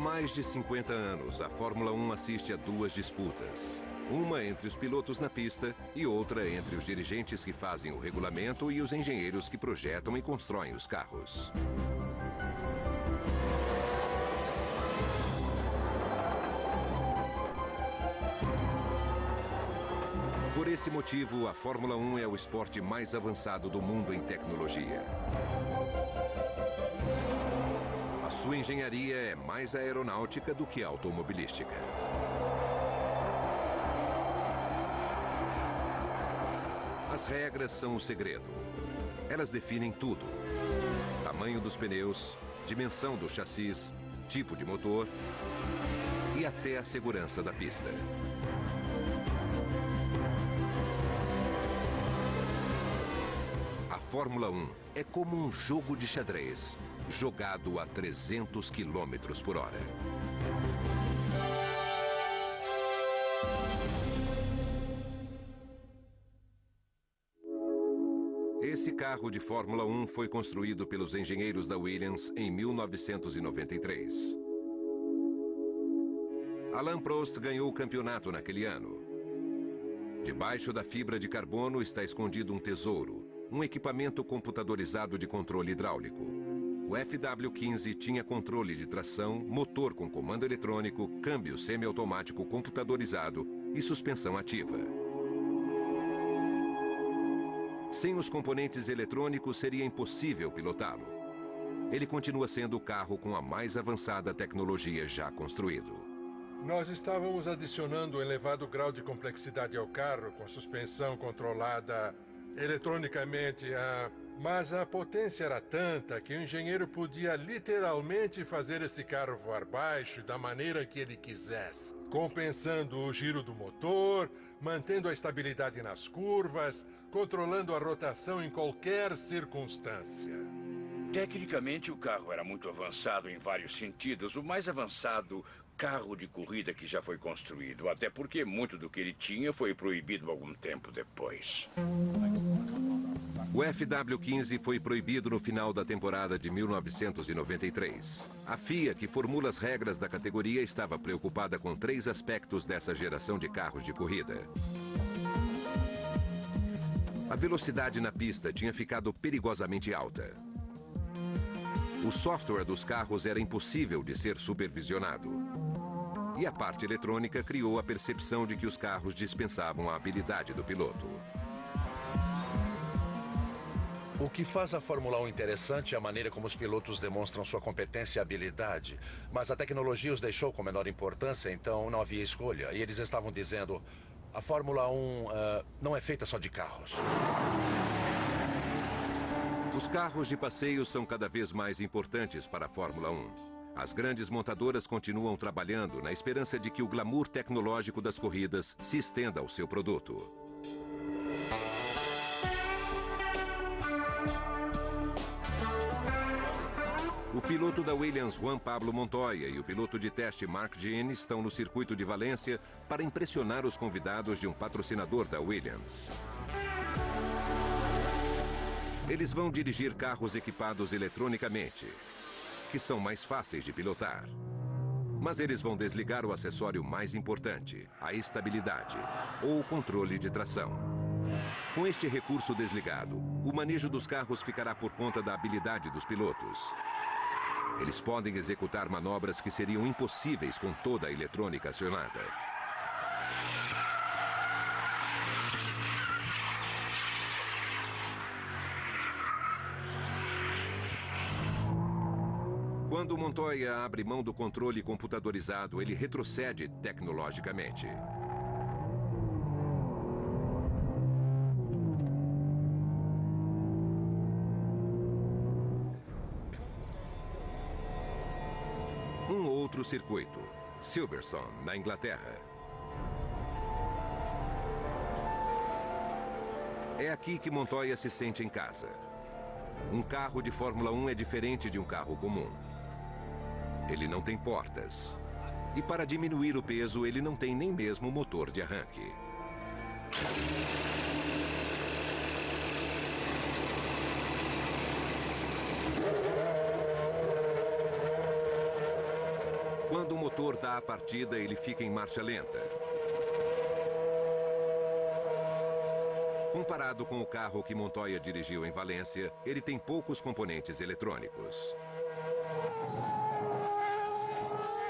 mais de 50 anos, a Fórmula 1 assiste a duas disputas. Uma entre os pilotos na pista e outra entre os dirigentes que fazem o regulamento e os engenheiros que projetam e constroem os carros. Por esse motivo, a Fórmula 1 é o esporte mais avançado do mundo em tecnologia. A sua engenharia é mais aeronáutica do que automobilística. As regras são o segredo. Elas definem tudo: tamanho dos pneus, dimensão do chassis, tipo de motor e até a segurança da pista. A Fórmula 1 é como um jogo de xadrez, jogado a 300 km por hora. Esse carro de Fórmula 1 foi construído pelos engenheiros da Williams em 1993. Alain Prost ganhou o campeonato naquele ano. Debaixo da fibra de carbono está escondido um tesouro, um equipamento computadorizado de controle hidráulico. O FW15 tinha controle de tração, motor com comando eletrônico, câmbio semiautomático computadorizado e suspensão ativa. Sem os componentes eletrônicos seria impossível pilotá-lo. Ele continua sendo o carro com a mais avançada tecnologia já construído. Nós estávamos adicionando um elevado grau de complexidade ao carro, com suspensão controlada eletronicamente, mas a potência era tanta que o engenheiro podia literalmente fazer esse carro voar baixo da maneira que ele quisesse, compensando o giro do motor, mantendo a estabilidade nas curvas, controlando a rotação em qualquer circunstância. Tecnicamente, o carro era muito avançado em vários sentidos, o mais avançado carro de corrida que já foi construído, até porque muito do que ele tinha foi proibido algum tempo depois. O FW15 foi proibido no final da temporada de 1993. A FIA, que formula as regras da categoria, estava preocupada com 3 aspectos dessa geração de carros de corrida. A velocidade na pista tinha ficado perigosamente alta. O software dos carros era impossível de ser supervisionado. E a parte eletrônica criou a percepção de que os carros dispensavam a habilidade do piloto. O que faz a Fórmula 1 interessante é a maneira como os pilotos demonstram sua competência e habilidade. Mas a tecnologia os deixou com menor importância, então não havia escolha. E eles estavam dizendo, a Fórmula 1 não é feita só de carros. Os carros de passeio são cada vez mais importantes para a Fórmula 1. As grandes montadoras continuam trabalhando na esperança de que o glamour tecnológico das corridas se estenda ao seu produto. O piloto da Williams, Juan Pablo Montoya, e o piloto de teste Mark Jean estão no circuito de Valência para impressionar os convidados de um patrocinador da Williams. Eles vão dirigir carros equipados eletronicamente, que são mais fáceis de pilotar. Mas eles vão desligar o acessório mais importante, a estabilidade, ou o controle de tração. Com este recurso desligado, o manejo dos carros ficará por conta da habilidade dos pilotos. Eles podem executar manobras que seriam impossíveis com toda a eletrônica acionada. Quando Montoya abre mão do controle computadorizado, ele retrocede tecnologicamente. Um outro circuito, Silverstone, na Inglaterra. É aqui que Montoya se sente em casa. Um carro de Fórmula 1 é diferente de um carro comum. Ele não tem portas. E para diminuir o peso, ele não tem nem mesmo motor de arranque. dá a partida, ele fica em marcha lenta. Comparado com o carro que Montoya dirigiu em Valência, ele tem poucos componentes eletrônicos.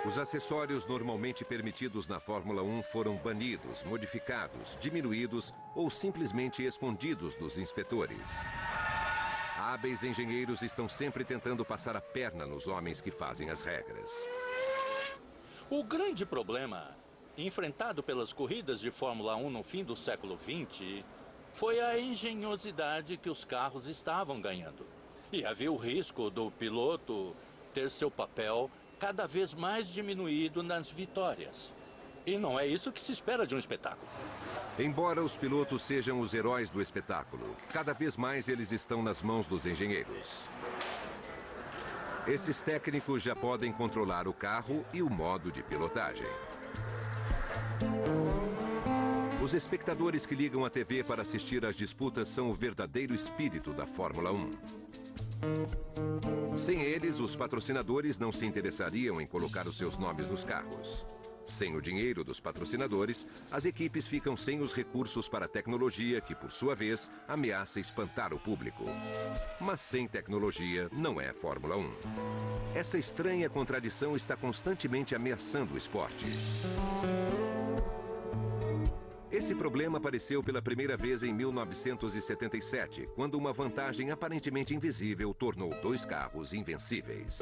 Os acessórios normalmente permitidos na Fórmula 1 foram banidos, modificados, diminuídos ou simplesmente escondidos dos inspetores. Hábeis engenheiros estão sempre tentando passar a perna nos homens que fazem as regras. O grande problema enfrentado pelas corridas de Fórmula 1 no fim do século XX foi a engenhosidade que os carros estavam ganhando. E havia o risco do piloto ter seu papel cada vez mais diminuído nas vitórias. E não é isso que se espera de um espetáculo. Embora os pilotos sejam os heróis do espetáculo, cada vez mais eles estão nas mãos dos engenheiros. Esses técnicos já podem controlar o carro e o modo de pilotagem. Os espectadores que ligam a TV para assistir às disputas são o verdadeiro espírito da Fórmula 1. Sem eles, os patrocinadores não se interessariam em colocar os seus nomes nos carros. Sem o dinheiro dos patrocinadores, as equipes ficam sem os recursos para a tecnologia que, por sua vez, ameaça espantar o público. Mas sem tecnologia não é Fórmula 1. Essa estranha contradição está constantemente ameaçando o esporte. Esse problema apareceu pela primeira vez em 1977, quando uma vantagem aparentemente invisível tornou dois carros invencíveis.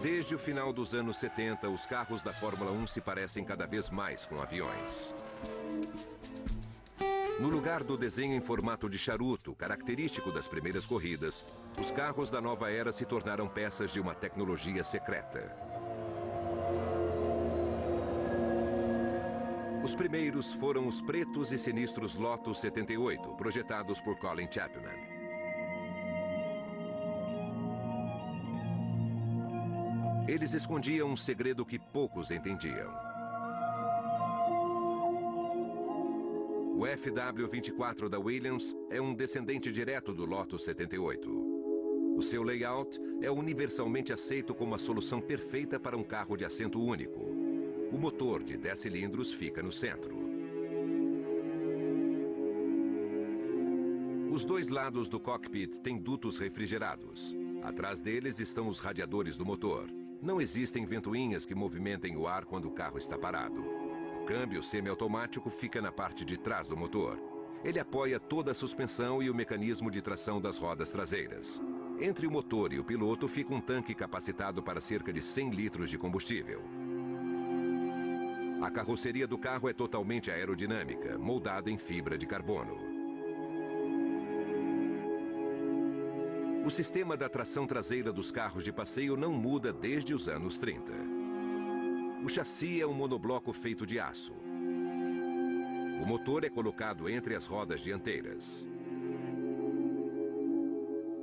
Desde o final dos anos 70, os carros da Fórmula 1 se parecem cada vez mais com aviões. No lugar do desenho em formato de charuto, característico das primeiras corridas, os carros da nova era se tornaram peças de uma tecnologia secreta. Os primeiros foram os pretos e sinistros Lotus 78, projetados por Colin Chapman. Eles escondiam um segredo que poucos entendiam. O FW24 da Williams é um descendente direto do Lotus 78. O seu layout é universalmente aceito como a solução perfeita para um carro de assento único. O motor de 10 cilindros fica no centro. Os dois lados do cockpit têm dutos refrigerados. Atrás deles estão os radiadores do motor. Não existem ventoinhas que movimentem o ar quando o carro está parado. O câmbio semiautomático fica na parte de trás do motor. Ele apoia toda a suspensão e o mecanismo de tração das rodas traseiras. Entre o motor e o piloto fica um tanque capacitado para cerca de 100 litros de combustível. A carroceria do carro é totalmente aerodinâmica, moldada em fibra de carbono. O sistema da tração traseira dos carros de passeio não muda desde os anos 30. O chassi é um monobloco feito de aço. O motor é colocado entre as rodas dianteiras.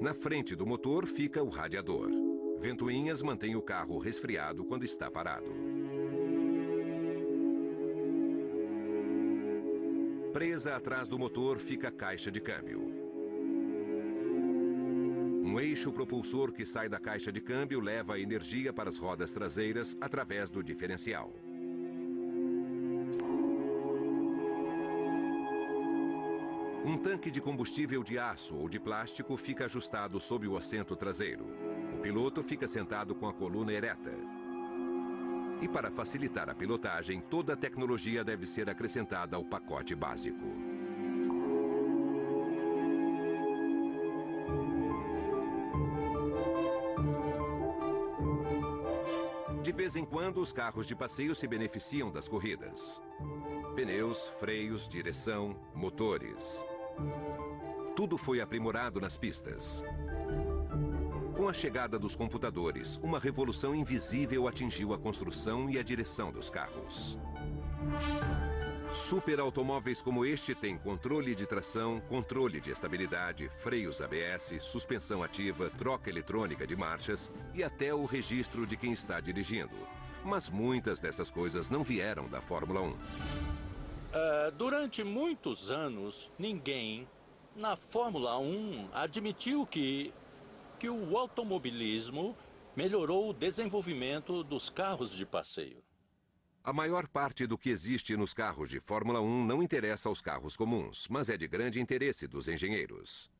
Na frente do motor fica o radiador. Ventoinhas mantêm o carro resfriado quando está parado. Presa atrás do motor fica a caixa de câmbio. Um eixo propulsor que sai da caixa de câmbio leva a energia para as rodas traseiras através do diferencial. Um tanque de combustível de aço ou de plástico fica ajustado sob o assento traseiro. O piloto fica sentado com a coluna ereta. E para facilitar a pilotagem, toda a tecnologia deve ser acrescentada ao pacote básico. De vez em quando, os carros de passeio se beneficiam das corridas. Pneus, freios, direção, motores. Tudo foi aprimorado nas pistas. Com a chegada dos computadores, uma revolução invisível atingiu a construção e a direção dos carros. Superautomóveis como este têm controle de tração, controle de estabilidade, freios ABS, suspensão ativa, troca eletrônica de marchas e até o registro de quem está dirigindo. Mas muitas dessas coisas não vieram da Fórmula 1. Durante muitos anos, ninguém na Fórmula 1 admitiu que o automobilismo melhorou o desenvolvimento dos carros de passeio. A maior parte do que existe nos carros de Fórmula 1 não interessa aos carros comuns, mas é de grande interesse dos engenheiros.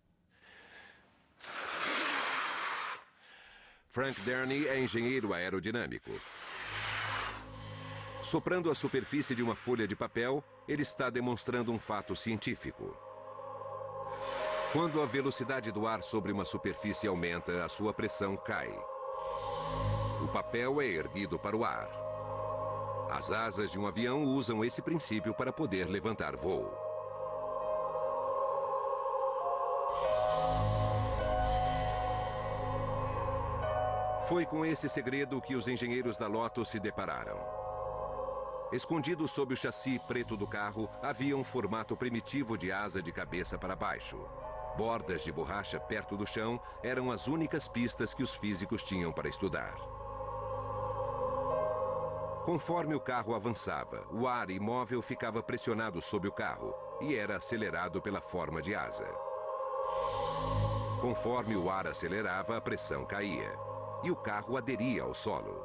Frank Derny é engenheiro aerodinâmico. Soprando a superfície de uma folha de papel, ele está demonstrando um fato científico. Quando a velocidade do ar sobre uma superfície aumenta, a sua pressão cai. O papel é erguido para o ar. As asas de um avião usam esse princípio para poder levantar voo. Foi com esse segredo que os engenheiros da Lotus se depararam. Escondido sob o chassi preto do carro, havia um formato primitivo de asa de cabeça para baixo. Bordas de borracha perto do chão eram as únicas pistas que os físicos tinham para estudar. Conforme o carro avançava, o ar imóvel ficava pressionado sobre o carro e era acelerado pela forma de asa. Conforme o ar acelerava, a pressão caía e o carro aderia ao solo.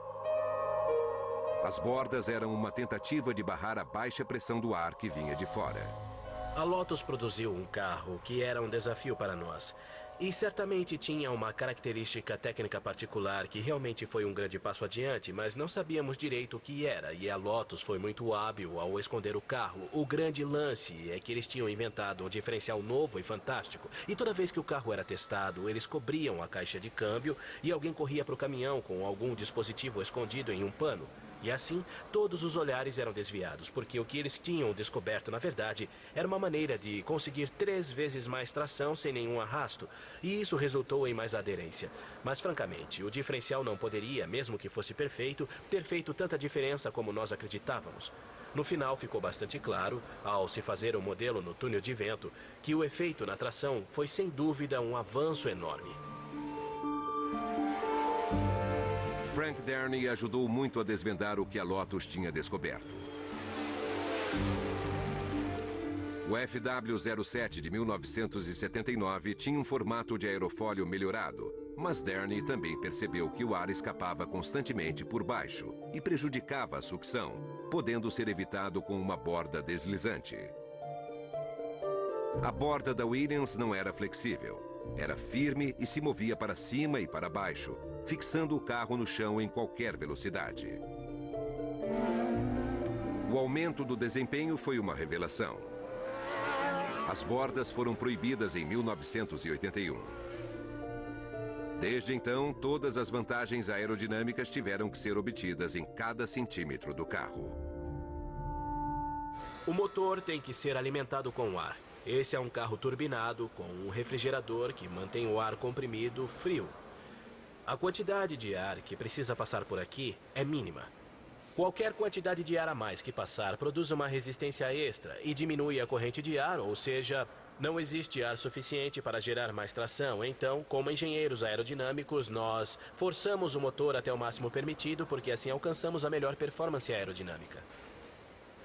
As bordas eram uma tentativa de barrar a baixa pressão do ar que vinha de fora. A Lotus produziu um carro que era um desafio para nós. E certamente tinha uma característica técnica particular que realmente foi um grande passo adiante, mas não sabíamos direito o que era, e a Lotus foi muito hábil ao esconder o carro. O grande lance é que eles tinham inventado um diferencial novo e fantástico, e toda vez que o carro era testado, eles cobriam a caixa de câmbio e alguém corria para o caminhão com algum dispositivo escondido em um pano. E assim, todos os olhares eram desviados, porque o que eles tinham descoberto, na verdade, era uma maneira de conseguir 3 vezes mais tração sem nenhum arrasto, e isso resultou em mais aderência. Mas, francamente, o diferencial não poderia, mesmo que fosse perfeito, ter feito tanta diferença como nós acreditávamos. No final, ficou bastante claro, ao se fazer o modelo no túnel de vento, que o efeito na tração foi, sem dúvida, um avanço enorme. Frank Derny ajudou muito a desvendar o que a Lotus tinha descoberto. O FW07 de 1979 tinha um formato de aerofólio melhorado, mas Derny também percebeu que o ar escapava constantemente por baixo e prejudicava a sucção, podendo ser evitado com uma borda deslizante. A borda da Williams não era flexível. Era firme e se movia para cima e para baixo, fixando o carro no chão em qualquer velocidade. O aumento do desempenho foi uma revelação. As bordas foram proibidas em 1981. Desde então, todas as vantagens aerodinâmicas tiveram que ser obtidas em cada centímetro do carro. O motor tem que ser alimentado com ar. Esse é um carro turbinado com um refrigerador que mantém o ar comprimido frio. A quantidade de ar que precisa passar por aqui é mínima. Qualquer quantidade de ar a mais que passar produz uma resistência extra e diminui a corrente de ar, ou seja, não existe ar suficiente para gerar mais tração. Então, como engenheiros aerodinâmicos, nós forçamos o motor até o máximo permitido porque assim alcançamos a melhor performance aerodinâmica.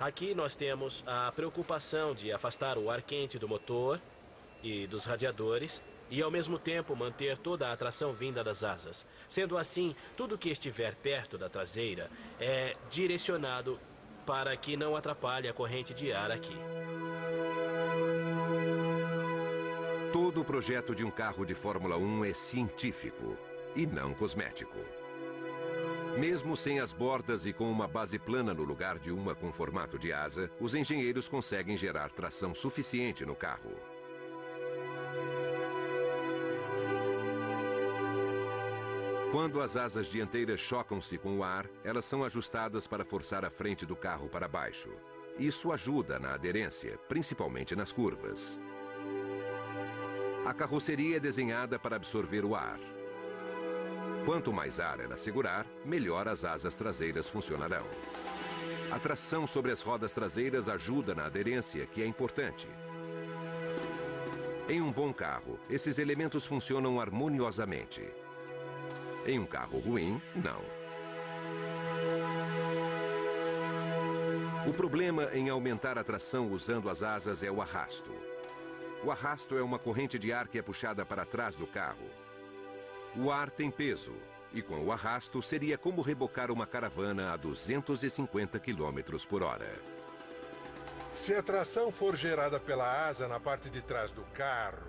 Aqui nós temos a preocupação de afastar o ar quente do motor e dos radiadores e, ao mesmo tempo, manter toda a tração vinda das asas. Sendo assim, tudo que estiver perto da traseira é direcionado para que não atrapalhe a corrente de ar aqui. Todo o projeto de um carro de Fórmula 1 é científico e não cosmético. Mesmo sem as bordas e com uma base plana no lugar de uma com formato de asa, os engenheiros conseguem gerar tração suficiente no carro. Quando as asas dianteiras chocam-se com o ar, elas são ajustadas para forçar a frente do carro para baixo. Isso ajuda na aderência, principalmente nas curvas. A carroceria é desenhada para absorver o ar. Quanto mais ar ela segurar, melhor as asas traseiras funcionarão. A tração sobre as rodas traseiras ajuda na aderência, que é importante. Em um bom carro, esses elementos funcionam harmoniosamente. Em um carro ruim, não. O problema em aumentar a tração usando as asas é o arrasto. O arrasto é uma corrente de ar que é puxada para trás do carro. O ar tem peso, e com o arrasto seria como rebocar uma caravana a 250 km por hora. Se a tração for gerada pela asa na parte de trás do carro,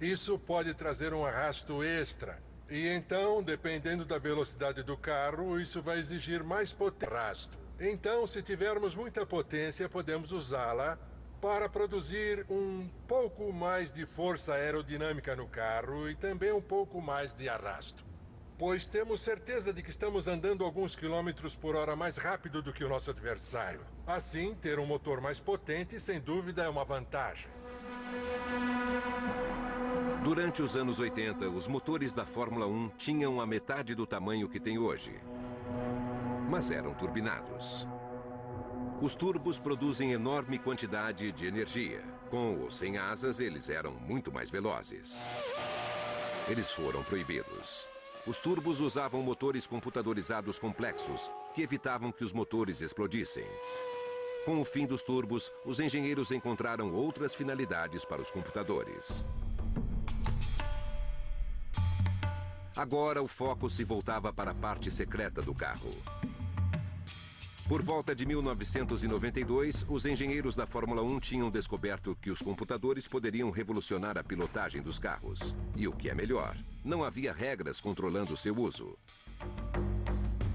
isso pode trazer um arrasto extra. E então, dependendo da velocidade do carro, isso vai exigir mais potência. Então, se tivermos muita potência, podemos usá-la para produzir um pouco mais de força aerodinâmica no carro e também um pouco mais de arrasto. Pois temos certeza de que estamos andando alguns quilômetros por hora mais rápido do que o nosso adversário. Assim, ter um motor mais potente, sem dúvida, é uma vantagem. Durante os anos 80, os motores da Fórmula 1 tinham a metade do tamanho que tem hoje. Mas eram turbinados. Os turbos produzem enorme quantidade de energia. Com ou sem asas, eles eram muito mais velozes. Eles foram proibidos. Os turbos usavam motores computadorizados complexos, que evitavam que os motores explodissem. Com o fim dos turbos, os engenheiros encontraram outras finalidades para os computadores. Agora, o foco se voltava para a parte secreta do carro. Por volta de 1992, os engenheiros da Fórmula 1 tinham descoberto que os computadores poderiam revolucionar a pilotagem dos carros. E o que é melhor, não havia regras controlando seu uso.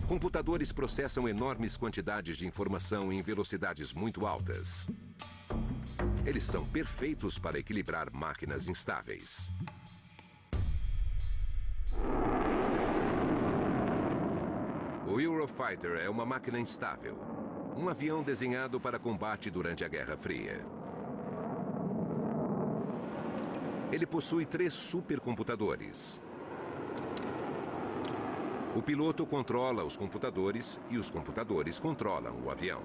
Computadores processam enormes quantidades de informação em velocidades muito altas. Eles são perfeitos para equilibrar máquinas instáveis. O Eurofighter é uma máquina instável, um avião desenhado para combate durante a Guerra Fria. Ele possui 3 supercomputadores. O piloto controla os computadores e os computadores controlam o avião.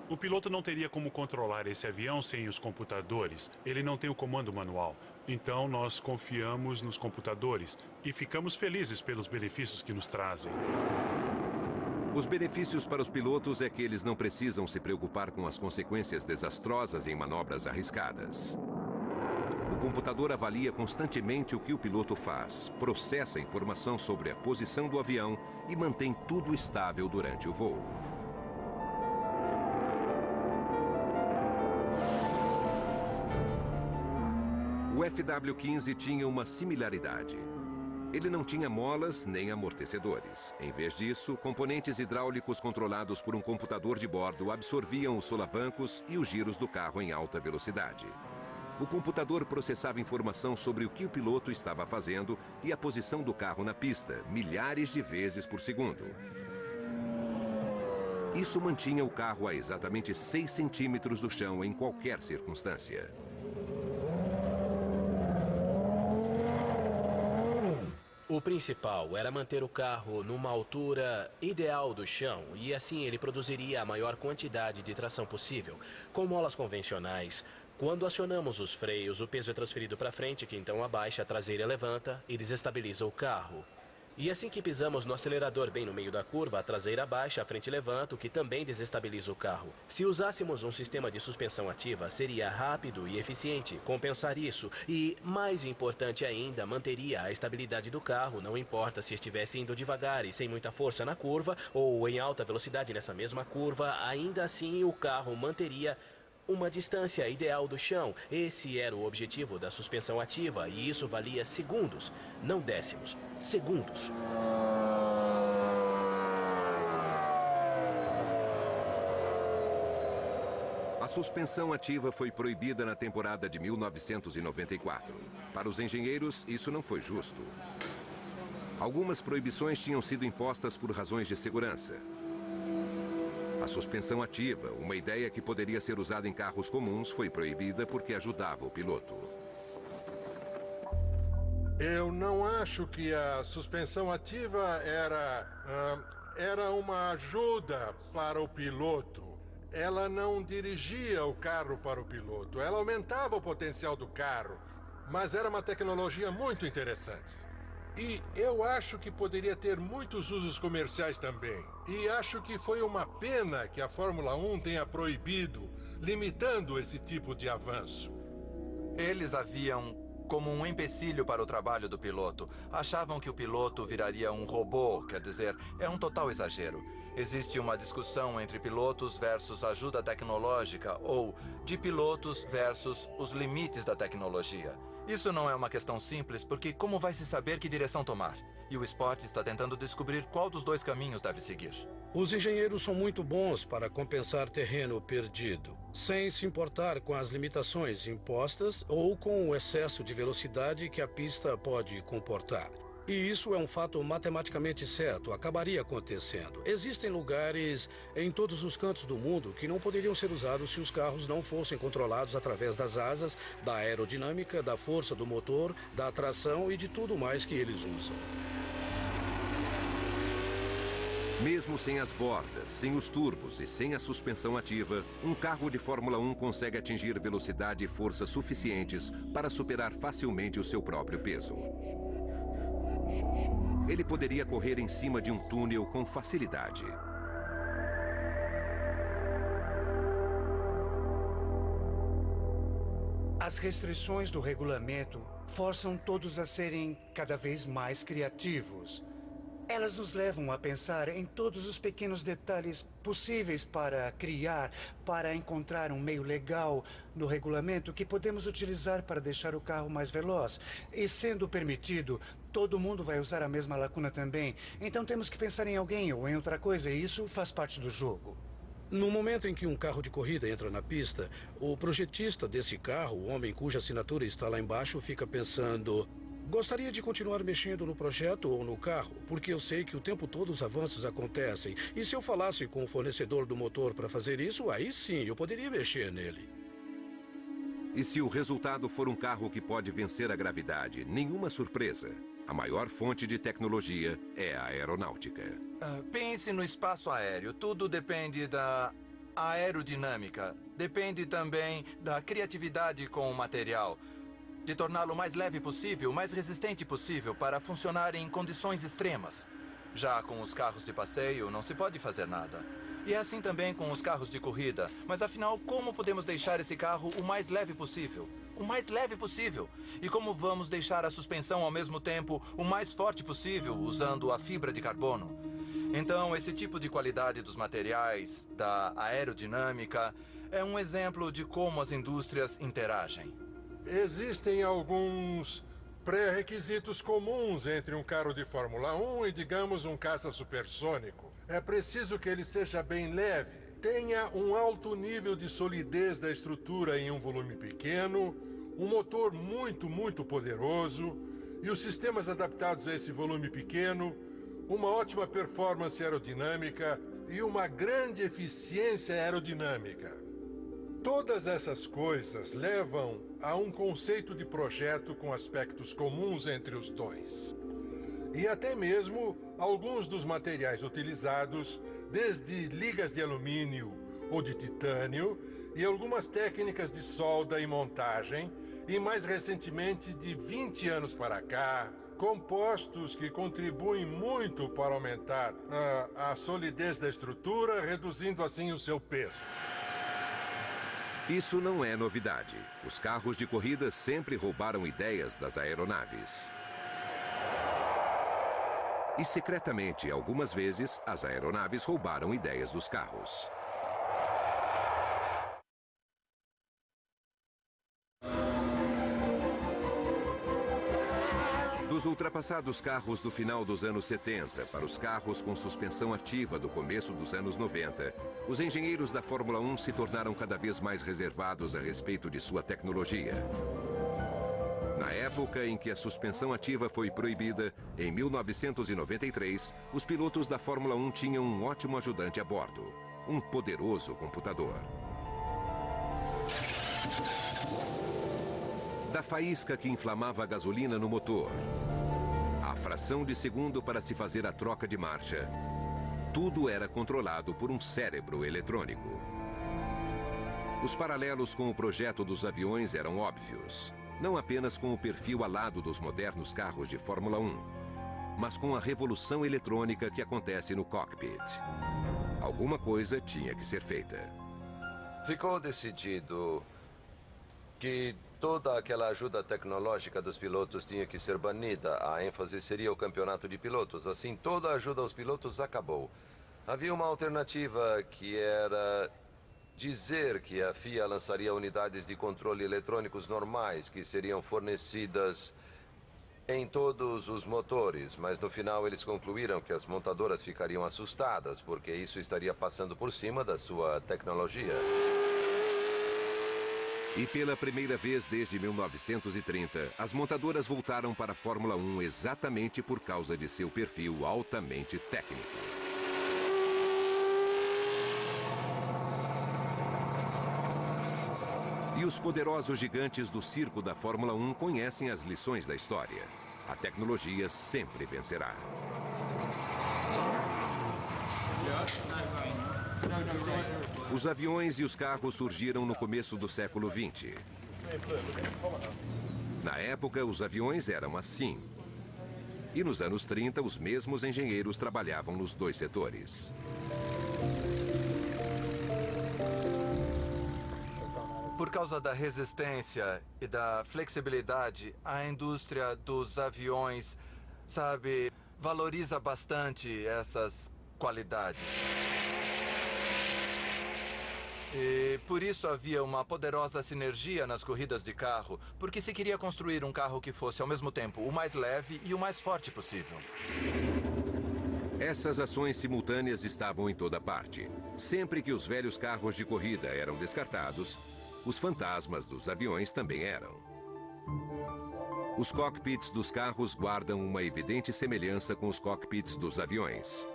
O piloto não teria como controlar esse avião sem os computadores. Ele não tem o comando manual. Então, nós confiamos nos computadores e ficamos felizes pelos benefícios que nos trazem. Os benefícios para os pilotos é que eles não precisam se preocupar com as consequências desastrosas em manobras arriscadas. O computador avalia constantemente o que o piloto faz, processa informação sobre a posição do avião e mantém tudo estável durante o voo. O FW-15 tinha uma similaridade. Ele não tinha molas nem amortecedores. Em vez disso, componentes hidráulicos controlados por um computador de bordo absorviam os solavancos e os giros do carro em alta velocidade. O computador processava informação sobre o que o piloto estava fazendo e a posição do carro na pista, milhares de vezes por segundo. Isso mantinha o carro a exatamente 6 centímetros do chão em qualquer circunstância. O principal era manter o carro numa altura ideal do chão e assim ele produziria a maior quantidade de tração possível. Com molas convencionais, quando acionamos os freios, o peso é transferido para frente, que então abaixa, a traseira levanta e desestabiliza o carro. E assim que pisamos no acelerador bem no meio da curva, a traseira baixa, a frente levanta, o que também desestabiliza o carro. Se usássemos um sistema de suspensão ativa, seria rápido e eficiente compensar isso. E, mais importante ainda, manteria a estabilidade do carro, não importa se estivesse indo devagar e sem muita força na curva, ou em alta velocidade nessa mesma curva, ainda assim o carro manteria uma distância ideal do chão. Esse era o objetivo da suspensão ativa e isso valia segundos, não décimos, segundos. A suspensão ativa foi proibida na temporada de 1994. Para os engenheiros, isso não foi justo. Algumas proibições tinham sido impostas por razões de segurança. A suspensão ativa, uma ideia que poderia ser usada em carros comuns, foi proibida porque ajudava o piloto. Eu não acho que a suspensão ativa era uma ajuda para o piloto. Ela não dirigia o carro para o piloto. Ela aumentava o potencial do carro, mas era uma tecnologia muito interessante. E eu acho que poderia ter muitos usos comerciais também. E acho que foi uma pena que a Fórmula 1 tenha proibido, limitando esse tipo de avanço. Eles haviam como um empecilho para o trabalho do piloto. Achavam que o piloto viraria um robô, quer dizer, é um total exagero. Existe uma discussão entre pilotos versus ajuda tecnológica ou de pilotos versus os limites da tecnologia. Isso não é uma questão simples, porque como vai se saber que direção tomar? E o esporte está tentando descobrir qual dos dois caminhos deve seguir. Os engenheiros são muito bons para compensar terreno perdido, sem se importar com as limitações impostas ou com o excesso de velocidade que a pista pode comportar. E isso é um fato matematicamente certo, acabaria acontecendo. Existem lugares em todos os cantos do mundo que não poderiam ser usados se os carros não fossem controlados através das asas, da aerodinâmica, da força do motor, da tração e de tudo mais que eles usam. Mesmo sem as bordas, sem os turbos e sem a suspensão ativa, um carro de Fórmula 1 consegue atingir velocidade e força suficientes para superar facilmente o seu próprio peso. Ele poderia correr em cima de um túnel com facilidade. As restrições do regulamento forçam todos a serem cada vez mais criativos. Elas nos levam a pensar em todos os pequenos detalhes possíveis para criar, para encontrar um meio legal no regulamento que podemos utilizar para deixar o carro mais veloz. E sendo permitido, todo mundo vai usar a mesma lacuna também. Então temos que pensar em alguém ou em outra coisa, e isso faz parte do jogo. No momento em que um carro de corrida entra na pista, o projetista desse carro, o homem cuja assinatura está lá embaixo, fica pensando: gostaria de continuar mexendo no projeto ou no carro, porque eu sei que o tempo todo os avanços acontecem. E se eu falasse com o fornecedor do motor para fazer isso, aí sim, eu poderia mexer nele. E se o resultado for um carro que pode vencer a gravidade, nenhuma surpresa. A maior fonte de tecnologia é a aeronáutica. Pense no espaço aéreo. Tudo depende da aerodinâmica. Depende também da criatividade com o material. De torná-lo mais leve possível, mais resistente possível para funcionar em condições extremas. Já com os carros de passeio, não se pode fazer nada. E é assim também com os carros de corrida. Mas afinal, como podemos deixar esse carro o mais leve possível? O mais leve possível. E como vamos deixar a suspensão ao mesmo tempo o mais forte possível, usando a fibra de carbono? Então, esse tipo de qualidade dos materiais, da aerodinâmica, é um exemplo de como as indústrias interagem. Existem alguns pré-requisitos comuns entre um carro de Fórmula 1 e, digamos, um caça supersônico. É preciso que ele seja bem leve, tenha um alto nível de solidez da estrutura em um volume pequeno, um motor muito poderoso e os sistemas adaptados a esse volume pequeno, uma ótima performance aerodinâmica e uma grande eficiência aerodinâmica. Todas essas coisas levam a um conceito de projeto com aspectos comuns entre os dois. E até mesmo alguns dos materiais utilizados, desde ligas de alumínio ou de titânio, e algumas técnicas de solda e montagem, e mais recentemente, de 20 anos para cá, compostos que contribuem muito para aumentar a solidez da estrutura, reduzindo assim o seu peso. Isso não é novidade. Os carros de corrida sempre roubaram ideias das aeronaves. E secretamente, algumas vezes, as aeronaves roubaram ideias dos carros. Dos ultrapassados carros do final dos anos 70 para os carros com suspensão ativa do começo dos anos 90, os engenheiros da Fórmula 1 se tornaram cada vez mais reservados a respeito de sua tecnologia. Na época em que a suspensão ativa foi proibida, em 1993, os pilotos da Fórmula 1 tinham um ótimo ajudante a bordo, um poderoso computador. Da faísca que inflamava a gasolina no motor, à fração de segundo para se fazer a troca de marcha, tudo era controlado por um cérebro eletrônico. Os paralelos com o projeto dos aviões eram óbvios, não apenas com o perfil alado dos modernos carros de Fórmula 1, mas com a revolução eletrônica que acontece no cockpit. Alguma coisa tinha que ser feita. Ficou decidido que toda aquela ajuda tecnológica dos pilotos tinha que ser banida. A ênfase seria o campeonato de pilotos. Assim, toda a ajuda aos pilotos acabou. Havia uma alternativa que era dizer que a FIA lançaria unidades de controle eletrônicos normais que seriam fornecidas em todos os motores, mas no final eles concluíram que as montadoras ficariam assustadas porque isso estaria passando por cima da sua tecnologia. E pela primeira vez desde 1930, as montadoras voltaram para a Fórmula 1 exatamente por causa de seu perfil altamente técnico. E os poderosos gigantes do circo da Fórmula 1 conhecem as lições da história. A tecnologia sempre vencerá. Os aviões e os carros surgiram no começo do século XX. Na época, os aviões eram assim. E nos anos 30, os mesmos engenheiros trabalhavam nos dois setores. Por causa da resistência e da flexibilidade, a indústria dos aviões, valoriza bastante essas qualidades. E por isso havia uma poderosa sinergia nas corridas de carro, porque se queria construir um carro que fosse ao mesmo tempo o mais leve e o mais forte possível. Essas ações simultâneas estavam em toda parte. Sempre que os velhos carros de corrida eram descartados, os fantasmas dos aviões também eram. Os cockpits dos carros guardam uma evidente semelhança com os cockpits dos aviões.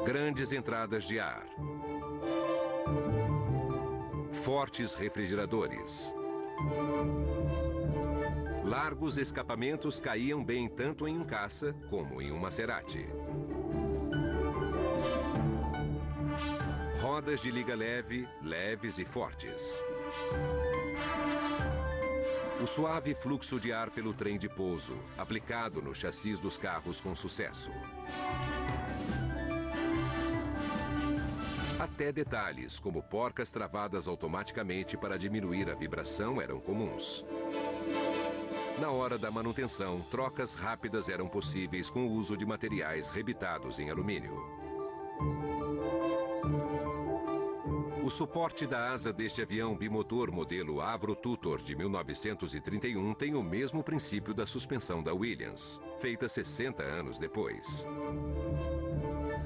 Grandes entradas de ar. Fortes refrigeradores. Largos escapamentos caíam bem tanto em um caça como em um Maserati. Rodas de liga leve, leves e fortes. O suave fluxo de ar pelo trem de pouso, aplicado no chassis dos carros com sucesso. Até detalhes, como porcas travadas automaticamente para diminuir a vibração, eram comuns. Na hora da manutenção, trocas rápidas eram possíveis com o uso de materiais rebitados em alumínio. O suporte da asa deste avião bimotor modelo Avro Tutor de 1931 tem o mesmo princípio da suspensão da Williams, feita 60 anos depois.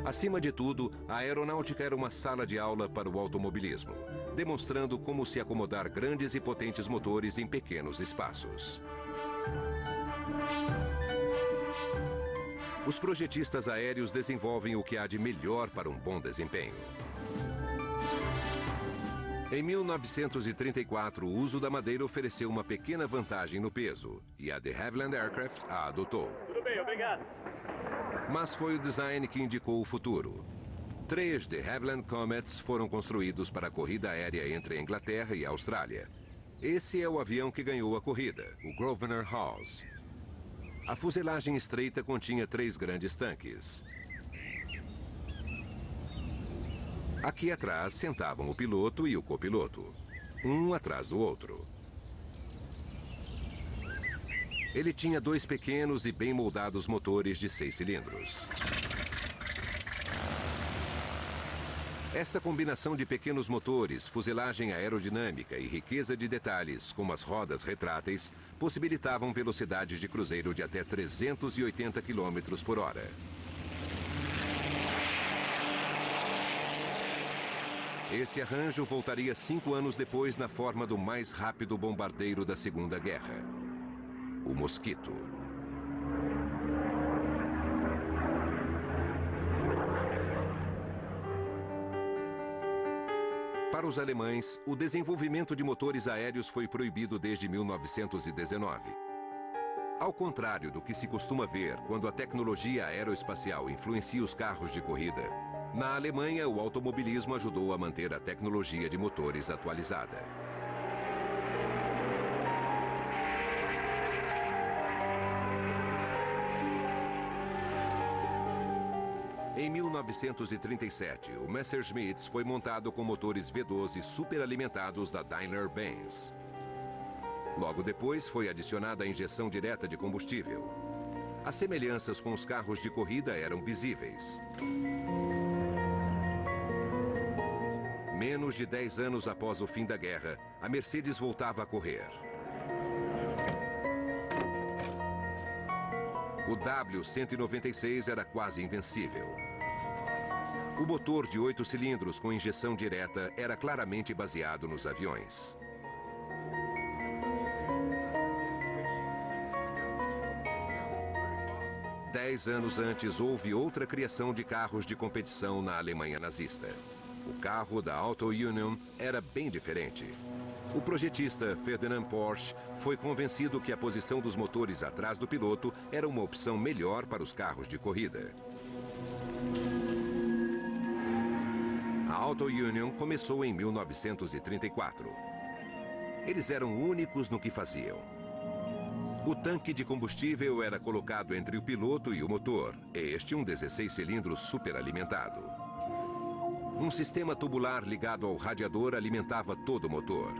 Acima de tudo, a aeronáutica era uma sala de aula para o automobilismo, demonstrando como se acomodar grandes e potentes motores em pequenos espaços. Os projetistas aéreos desenvolvem o que há de melhor para um bom desempenho. Em 1934, o uso da madeira ofereceu uma pequena vantagem no peso, e a de Havilland Aircraft a adotou. Tudo bem, obrigado. Mas foi o design que indicou o futuro. 3 de Havilland Comets foram construídos para a corrida aérea entre a Inglaterra e a Austrália. Esse é o avião que ganhou a corrida, o Grosvenor Hawes. A fuselagem estreita continha 3 grandes tanques. Aqui atrás sentavam o piloto e o copiloto, um atrás do outro. Ele tinha 2 pequenos e bem moldados motores de 6 cilindros. Essa combinação de pequenos motores, fuselagem aerodinâmica e riqueza de detalhes, como as rodas retráteis, possibilitavam velocidades de cruzeiro de até 380 km por hora. Esse arranjo voltaria 5 anos depois na forma do mais rápido bombardeiro da Segunda Guerra, o Mosquito. Para os alemães, o desenvolvimento de motores aéreos foi proibido desde 1919. Ao contrário do que se costuma ver quando a tecnologia aeroespacial influencia os carros de corrida, na Alemanha, o automobilismo ajudou a manter a tecnologia de motores atualizada. Em 1937, o Messerschmitt foi montado com motores V12 superalimentados da Daimler-Benz. Logo depois, foi adicionada a injeção direta de combustível. As semelhanças com os carros de corrida eram visíveis. Menos de 10 anos após o fim da guerra, a Mercedes voltava a correr. O W196 era quase invencível. O motor de 8 cilindros com injeção direta era claramente baseado nos aviões. Dez anos antes, houve outra criação de carros de competição na Alemanha nazista. O carro da Auto Union era bem diferente. O projetista Ferdinand Porsche foi convencido que a posição dos motores atrás do piloto era uma opção melhor para os carros de corrida. A Auto Union começou em 1934. Eles eram únicos no que faziam. O tanque de combustível era colocado entre o piloto e o motor, este um 16 cilindros superalimentado. Um sistema tubular ligado ao radiador alimentava todo o motor.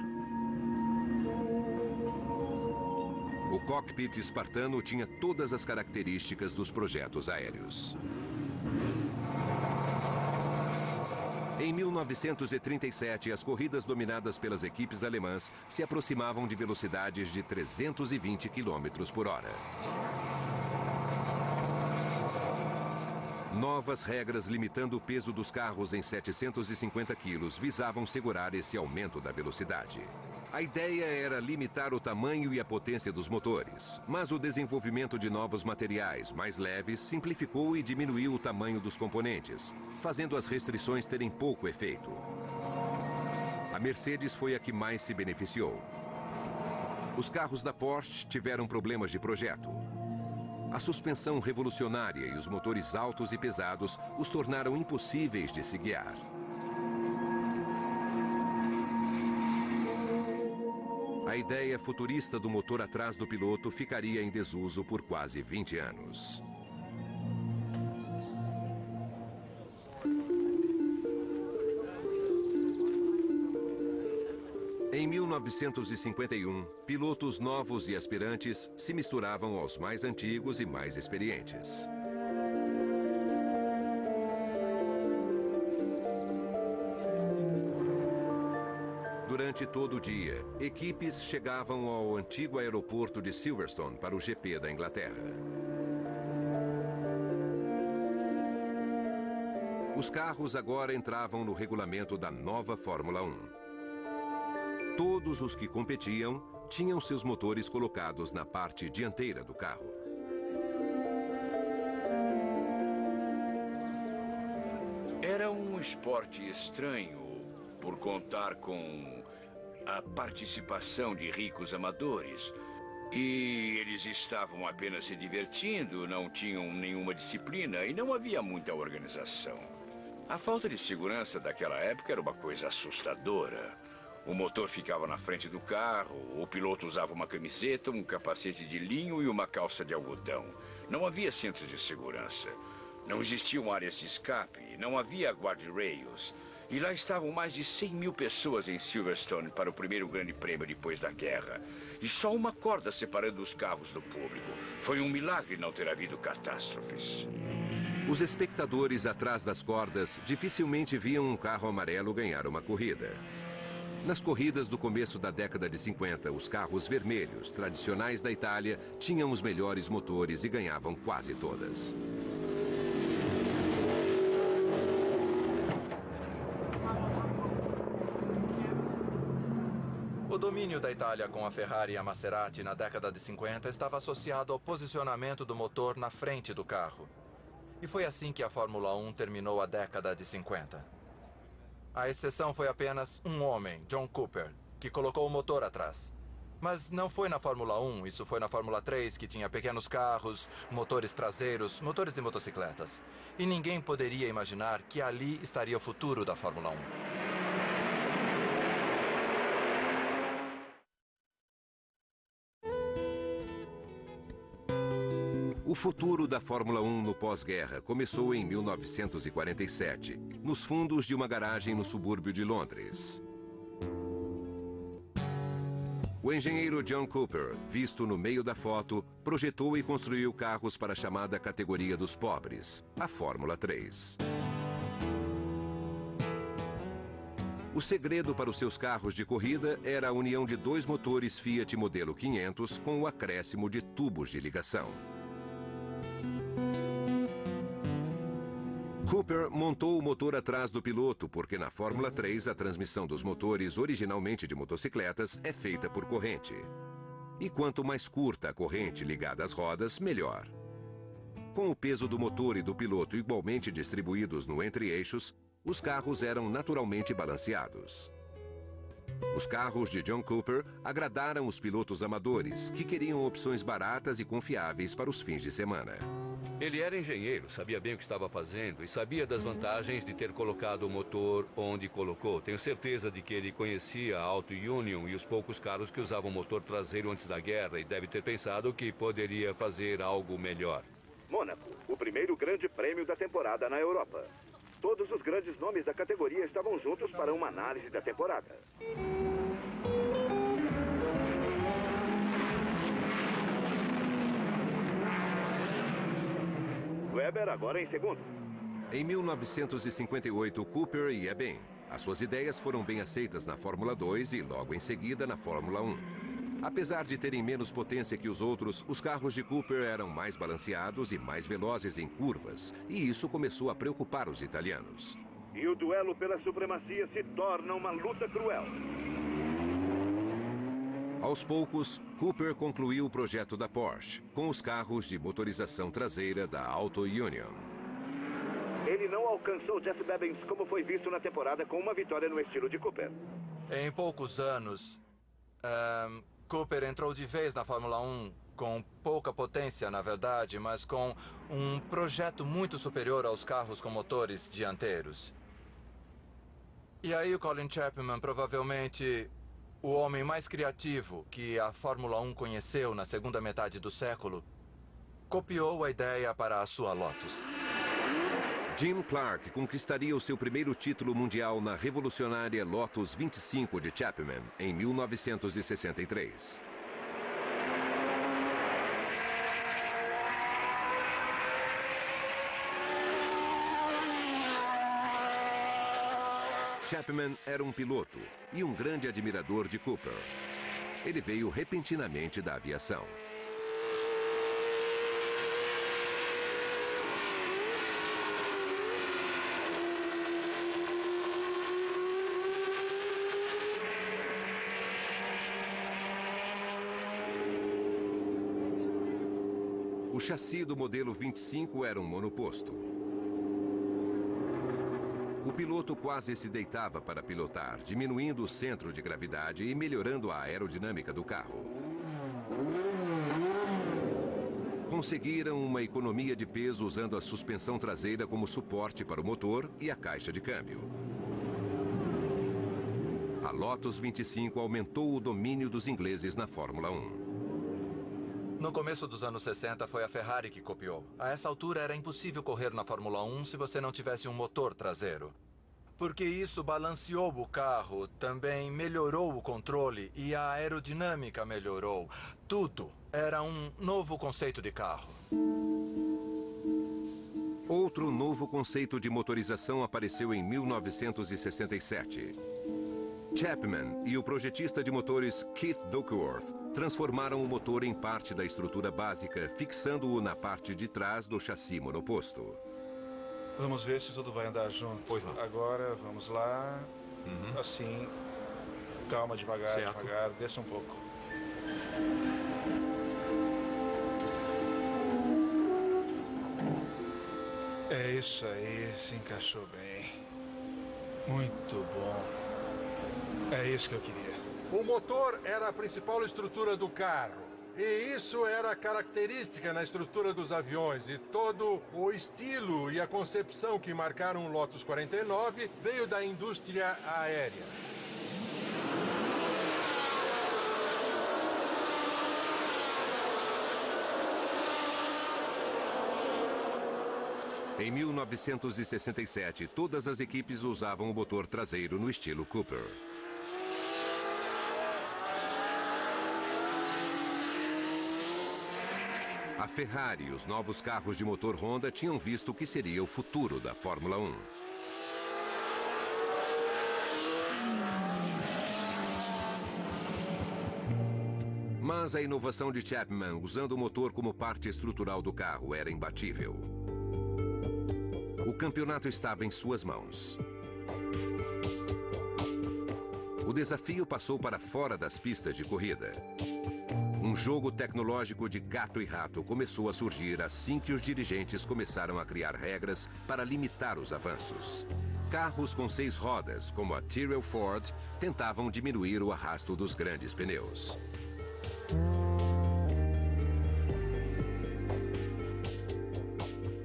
O cockpit espartano tinha todas as características dos projetos aéreos. Em 1937, as corridas dominadas pelas equipes alemãs se aproximavam de velocidades de 320 km por hora. Novas regras limitando o peso dos carros em 750 quilos visavam segurar esse aumento da velocidade. A ideia era limitar o tamanho e a potência dos motores, mas o desenvolvimento de novos materiais mais leves simplificou e diminuiu o tamanho dos componentes, fazendo as restrições terem pouco efeito. A Mercedes foi a que mais se beneficiou. Os carros da Porsche tiveram problemas de projeto. A suspensão revolucionária e os motores altos e pesados os tornaram impossíveis de se guiar. A ideia futurista do motor atrás do piloto ficaria em desuso por quase 20 anos. Em 1951, pilotos novos e aspirantes se misturavam aos mais antigos e mais experientes. Durante todo o dia, equipes chegavam ao antigo aeroporto de Silverstone para o GP da Inglaterra. Os carros agora entravam no regulamento da nova Fórmula 1. Todos os que competiam tinham seus motores colocados na parte dianteira do carro. Era um esporte estranho por contar com a participação de ricos amadores. E eles estavam apenas se divertindo, não tinham nenhuma disciplina e não havia muita organização. A falta de segurança daquela época era uma coisa assustadora. O motor ficava na frente do carro, o piloto usava uma camiseta, um capacete de linho e uma calça de algodão. Não havia cintos de segurança. Não existiam áreas de escape, não havia guardrails. E lá estavam mais de 100 mil pessoas em Silverstone para o primeiro grande prêmio depois da guerra. E só uma corda separando os carros do público. Foi um milagre não ter havido catástrofes. Os espectadores atrás das cordas dificilmente viam um carro amarelo ganhar uma corrida. Nas corridas do começo da década de 50, os carros vermelhos, tradicionais da Itália, tinham os melhores motores e ganhavam quase todas. O domínio da Itália com a Ferrari e a Maserati na década de 50 estava associado ao posicionamento do motor na frente do carro. E foi assim que a Fórmula 1 terminou a década de 50. A exceção foi apenas um homem, John Cooper, que colocou o motor atrás. Mas não foi na Fórmula 1, isso foi na Fórmula 3, que tinha pequenos carros, motores traseiros, motores de motocicletas. E ninguém poderia imaginar que ali estaria o futuro da Fórmula 1. O futuro da Fórmula 1 no pós-guerra começou em 1947, nos fundos de uma garagem no subúrbio de Londres. O engenheiro John Cooper, visto no meio da foto, projetou e construiu carros para a chamada categoria dos pobres, a Fórmula 3. O segredo para os seus carros de corrida era a união de dois motores Fiat modelo 500 com o acréscimo de tubos de ligação. Cooper montou o motor atrás do piloto porque na Fórmula 3 a transmissão dos motores originalmente de motocicletas é feita por corrente. E quanto mais curta a corrente ligada às rodas, melhor. Com o peso do motor e do piloto igualmente distribuídos no entre-eixos, os carros eram naturalmente balanceados. Os carros de John Cooper agradaram os pilotos amadores, que queriam opções baratas e confiáveis para os fins de semana. Ele era engenheiro, sabia bem o que estava fazendo e sabia das vantagens de ter colocado o motor onde colocou. Tenho certeza de que ele conhecia a Auto Union e os poucos carros que usavam motor traseiro antes da guerra e deve ter pensado que poderia fazer algo melhor. Mônaco, o primeiro grande prêmio da temporada na Europa. Todos os grandes nomes da categoria estavam juntos para uma análise da temporada. Webber agora em segundo. Em 1958, Cooper ia bem. As suas ideias foram bem aceitas na Fórmula 2 e logo em seguida na Fórmula 1. Apesar de terem menos potência que os outros, os carros de Cooper eram mais balanceados e mais velozes em curvas, e isso começou a preocupar os italianos. E o duelo pela supremacia se torna uma luta cruel. Aos poucos, Cooper concluiu o projeto da Porsche, com os carros de motorização traseira da Auto Union. Ele não alcançou Jeff Bevins como foi visto na temporada com uma vitória no estilo de Cooper. Em poucos anos, Cooper entrou de vez na Fórmula 1 com pouca potência, na verdade, mas com um projeto muito superior aos carros com motores dianteiros. E aí o Colin Chapman, provavelmente o homem mais criativo que a Fórmula 1 conheceu na segunda metade do século, copiou a ideia para a sua Lotus. Jim Clark conquistaria o seu primeiro título mundial na revolucionária Lotus 25 de Chapman, em 1963. Chapman era um piloto e um grande admirador de Cooper. Ele veio repentinamente da aviação. O chassi do modelo 25 era um monoposto. O piloto quase se deitava para pilotar, diminuindo o centro de gravidade e melhorando a aerodinâmica do carro. Conseguiram uma economia de peso usando a suspensão traseira como suporte para o motor e a caixa de câmbio. A Lotus 25 aumentou o domínio dos ingleses na Fórmula 1. No começo dos anos 60, foi a Ferrari que copiou. A essa altura, era impossível correr na Fórmula 1 se você não tivesse um motor traseiro. Porque isso balanceou o carro, também melhorou o controle e a aerodinâmica melhorou. Tudo era um novo conceito de carro. Outro novo conceito de motorização apareceu em 1967. Chapman e o projetista de motores Keith Duckworth transformaram o motor em parte da estrutura básica, fixando-o na parte de trás do chassi monoposto. Vamos ver se tudo vai andar junto. Pois não. Agora, vamos lá. Assim. Calma, devagar, devagar. Desça um pouco. É isso aí, se encaixou bem. Muito bom. É isso que eu queria. O motor era a principal estrutura do carro. E isso era característica na estrutura dos aviões. E todo o estilo e a concepção que marcaram o Lotus 49 veio da indústria aérea. Em 1967, todas as equipes usavam o motor traseiro no estilo Cooper. A Ferrari e os novos carros de motor Honda tinham visto o que seria o futuro da Fórmula 1. Mas a inovação de Chapman, usando o motor como parte estrutural do carro, era imbatível. O campeonato estava em suas mãos. O desafio passou para fora das pistas de corrida. Um jogo tecnológico de gato e rato começou a surgir assim que os dirigentes começaram a criar regras para limitar os avanços. Carros com 6 rodas, como a Tyrrell Ford, tentavam diminuir o arrasto dos grandes pneus.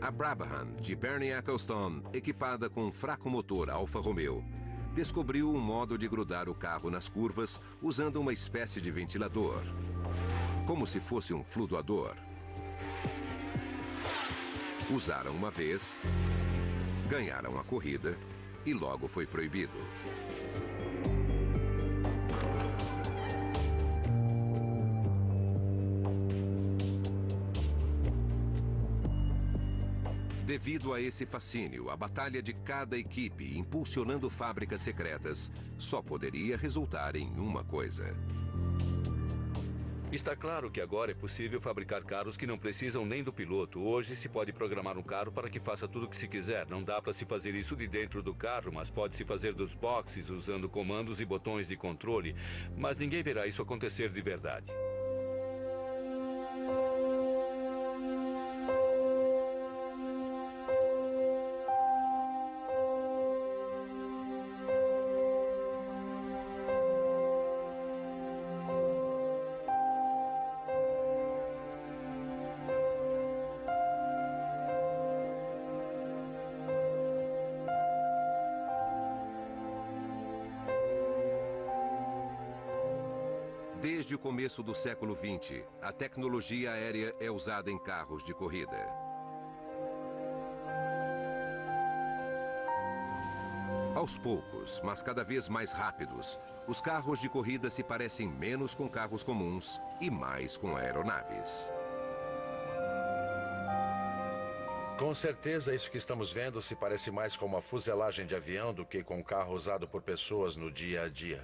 A Brabham, de Bernie Ecclestone, equipada com um fraco motor Alfa Romeo, descobriu um modo de grudar o carro nas curvas usando uma espécie de ventilador, como se fosse um flutuador. Usaram uma vez, ganharam a corrida e logo foi proibido. Devido a esse fascínio, a batalha de cada equipe impulsionando fábricas secretas só poderia resultar em uma coisa. Está claro que agora é possível fabricar carros que não precisam nem do piloto. Hoje se pode programar um carro para que faça tudo o que se quiser. Não dá para se fazer isso de dentro do carro, mas pode-se fazer dos boxes usando comandos e botões de controle. Mas ninguém verá isso acontecer de verdade. Desde o começo do século XX, a tecnologia aérea é usada em carros de corrida. Aos poucos, mas cada vez mais rápidos, os carros de corrida se parecem menos com carros comuns e mais com aeronaves. Com certeza, isso que estamos vendo se parece mais com uma fuselagem de avião do que com um carro usado por pessoas no dia a dia.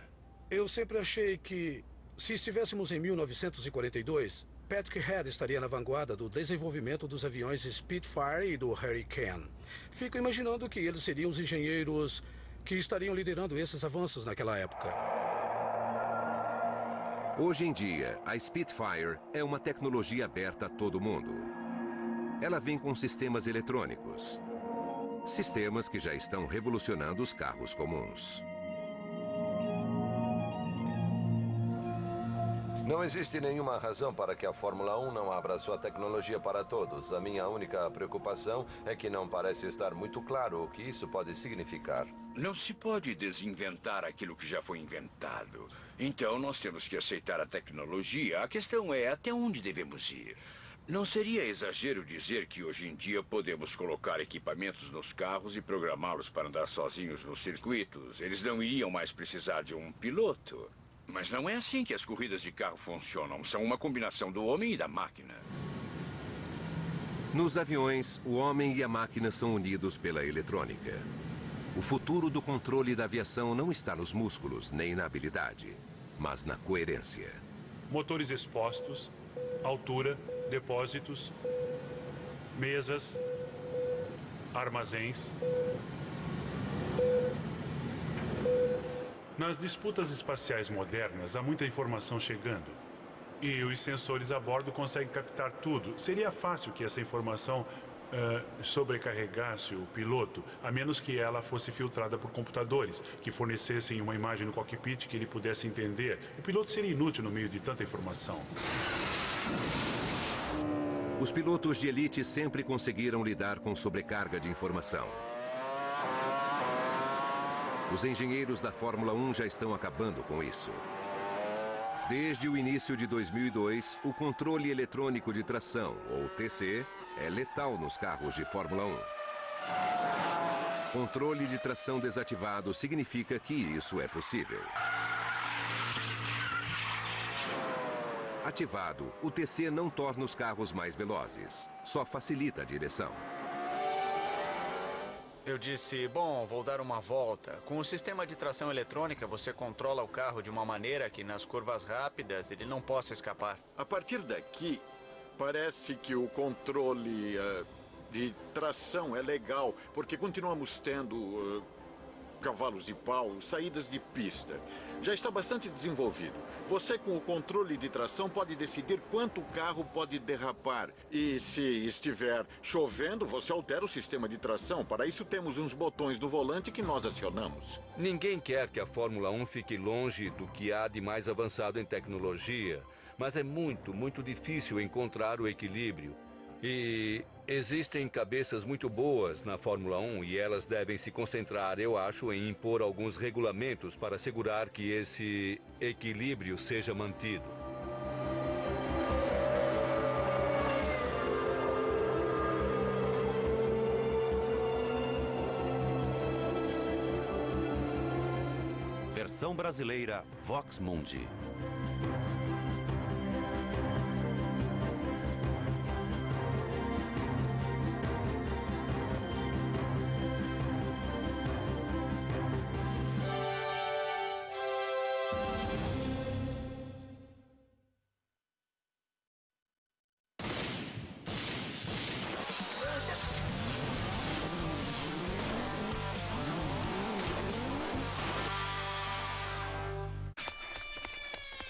Eu sempre achei que, se estivéssemos em 1942, Patrick Head estaria na vanguarda do desenvolvimento dos aviões Spitfire e do Hurricane. Fico imaginando que eles seriam os engenheiros que estariam liderando esses avanços naquela época. Hoje em dia, a Spitfire é uma tecnologia aberta a todo mundo. Ela vem com sistemas eletrônicos. Sistemas que já estão revolucionando os carros comuns. Não existe nenhuma razão para que a Fórmula 1 não abra sua tecnologia para todos. A minha única preocupação é que não parece estar muito claro o que isso pode significar. Não se pode desinventar aquilo que já foi inventado. Então nós temos que aceitar a tecnologia. A questão é até onde devemos ir. Não seria exagero dizer que hoje em dia podemos colocar equipamentos nos carros e programá-los para andar sozinhos nos circuitos. Eles não iriam mais precisar de um piloto. Mas não é assim que as corridas de carro funcionam. São uma combinação do homem e da máquina. Nos aviões, o homem e a máquina são unidos pela eletrônica. O futuro do controle da aviação não está nos músculos nem na habilidade, mas na coerência. Motores expostos, altura, depósitos, mesas, armazéns. Nas disputas espaciais modernas, há muita informação chegando. E os sensores a bordo conseguem captar tudo. Seria fácil que essa informação sobrecarregasse o piloto, a menos que ela fosse filtrada por computadores, que fornecessem uma imagem no cockpit que ele pudesse entender. O piloto seria inútil no meio de tanta informação. Os pilotos de elite sempre conseguiram lidar com sobrecarga de informação. Os engenheiros da Fórmula 1 já estão acabando com isso. Desde o início de 2002, o controle eletrônico de tração, ou TC, é letal nos carros de Fórmula 1. Controle de tração desativado significa que isso é possível. Ativado, o TC não torna os carros mais velozes, só facilita a direção. Eu disse, bom, vou dar uma volta. Com o sistema de tração eletrônica, você controla o carro de uma maneira que nas curvas rápidas ele não possa escapar. A partir daqui, parece que o controle de tração é legal, porque continuamos tendo cavalos de pau, saídas de pista. Já está bastante desenvolvido. Você, com o controle de tração, pode decidir quanto o carro pode derrapar. E se estiver chovendo, você altera o sistema de tração. Para isso, temos uns botões no volante que nós acionamos. Ninguém quer que a Fórmula 1 fique longe do que há de mais avançado em tecnologia, mas é muito difícil encontrar o equilíbrio. E existem cabeças muito boas na Fórmula 1 e elas devem se concentrar, eu acho, em impor alguns regulamentos para assegurar que esse equilíbrio seja mantido. Versão brasileira Vox Mundi.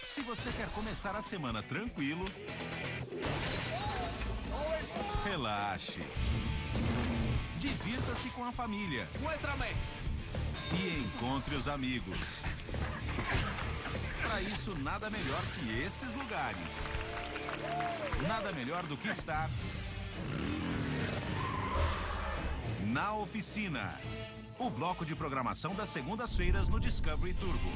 Se você quer começar a semana tranquilo, relaxe. Divirta-se com a família. E encontre os amigos. Para isso, nada melhor que esses lugares. Nada melhor do que estar na Oficina, o bloco de programação das segundas-feiras no Discovery Turbo.